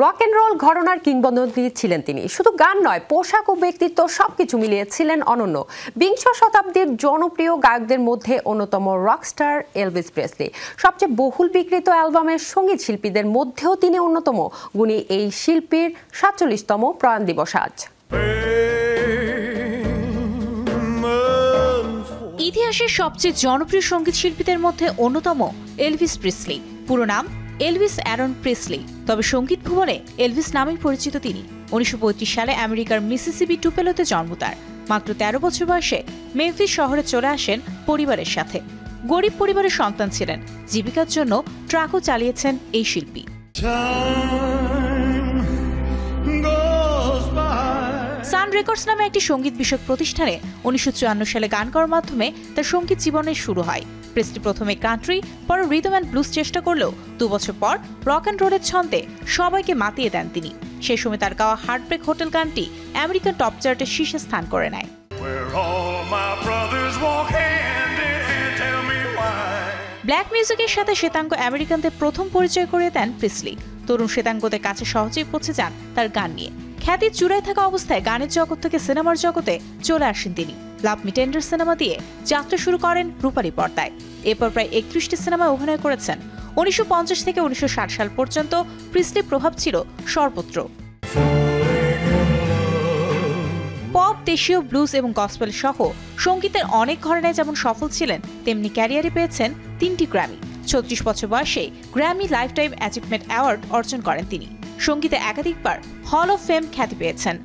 Rock and roll ঘরানার কিংবদন্তি ছিলেন তিনি। শুধু গান নয়, পোশাক ও ব্যক্তিত্ব সবকিছু মিলিয়ে ছিলেন অনন্য। বিংশ শতাব্দীর জনপ্রিয় গায়কদের মধ্যে অন্যতম রকস্টার এলভিস প্রেসলি। সবচেয়ে বহুল বিক্রিত অ্যালবামের সঙ্গীত শিল্পীদের মধ্যেও তিনি অন্যতম। গুণী এই শিল্পীর ৪৭তম প্রয়াণ দিবস আজ। ইতিহাসের সবচেয়ে জনপ্রিয় সঙ্গীত শিল্পীদের মধ্যে অন্যতম এলভিস প্রেসলি। পুরো নাম এলভিস অ্যারন প্রেসলি, তবে সঙ্গীত ভুবনে এলভিস নামেই পরিচিত তিনি। ১৯৩৫ সালে আমেরিকার মিসিসিপি টুপেলোতে জন্ম তার। মাত্র ১৩ বছর বয়সে মেমফিস শহরে চলে আসেন পরিবারের সাথে। গরিব পরিবারের সন্তান ছিলেন। জীবিকার জন্য ট্রাকও চালিয়েছেন এই শিল্পী। সান রেকর্ডস নামে একটি সঙ্গীত বিষয়ক প্রতিষ্ঠানে ১৯৫৪ সালে গান করার মাধ্যমে তার সঙ্গীত জীবনের শুরু হয়। প্রেসলি প্রথমে কান্ট্রি, পরে রিদম অ্যান্ড ব্লুজ চেষ্টা করলেও ২ বছর পর রক অ্যান্ড রোলের ছন্দে সবাইকে মাতিয়ে দেন তিনি। সেই সময় তার গাওয়া হার্টব্রেক হোটেল গানটি আমেরিকান টপ চার্টের শীর্ষে স্থান করে নেয়। ব্ল্যাক মিউজিকের সাথে শ্বেতাঙ্গ আমেরিকানদের প্রথম পরিচয় করিয়ে দেন প্রেসলি। তরুণ শ্বেতাঙ্গদের কাছে সহজেই পৌঁছে যান তার গান নিয়ে। খ্যাতির চূড়ায় থাকা অবস্থায় গানের জগৎ থেকে সিনেমার জগতে চলে আসেন তিনি। লাভ মি টেন্ডার সিনেমা দিয়ে যাত্রা শুরু করেন রূপালী পর্দায়। এরপর প্রায় ৩১টি সিনেমায় অভিনয় করেছেন। ১৯৫০ থেকে ১৯৬০ সাল পর্যন্ত প্রেসলির প্রভাব ছিল সর্বত্র। পপ, দেশীয়, ব্লুজ এবং গসপেল সহ সঙ্গীতের অনেক ঘরানায় যেমন সফল ছিলেন, তেমনি ক্যারিয়ারে পেয়েছেন ৩টি গ্র্যামি। ৩৬ বছর বয়সে Grammy life time achievement award অর্জন করেন তিনি। সঙ্গীতে একাধিকবার হল অফ ফেম খ্যাতি পেয়েছেন।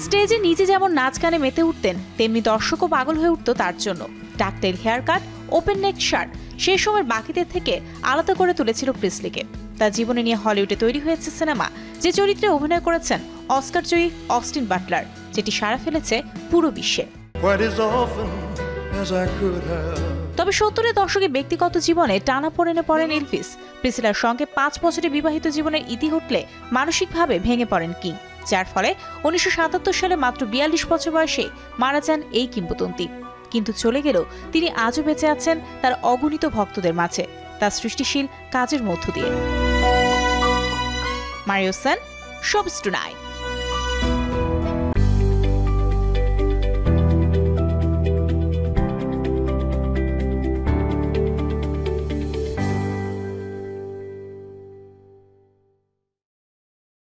স্টেজে নিজে যেমন নাচ গানে মেতে উঠতেন, তেমনি দর্শকও পাগল হয়ে উঠত তার জন্য। ডাকটেল হেয়ার কাট, ওপেন নেক শার্ট সেই সময়ের বাকিদের থেকে আলাদা করে তুলেছিল প্রেসলিকে। তার জীবনে নিয়ে হলিউডে তৈরি হয়েছে সিনেমা, যে চরিত্রে অভিনয় করেছেন অস্কার জয়ী অস্টিন বাটলার, যেটি সাড়া ফেলেছে পুরো বিশ্বে। তবে ৭০-এর দশকে ব্যক্তিগত জীবনে টানাপোড়েনে পড়েন এলভিস। প্রিসিলার সঙ্গে ৫ বছরের বিবাহিত জীবনের ইতি ঘটলে মানসিকভাবে ভেঙে পড়েন কিং, যার ফলে ১৯৭৭ সালে মাত্র ৪২ বছর বয়সে মারা যান এই কিংবদন্তি। কিন্তু চলে গেলেও তিনি আজও বেঁচে আছেন তার অগণিত ভক্তদের মাঝে, তার সৃষ্টিশীল কাজের মধ্য দিয়ে। মারিও সান, শোবিজ টুনাইট।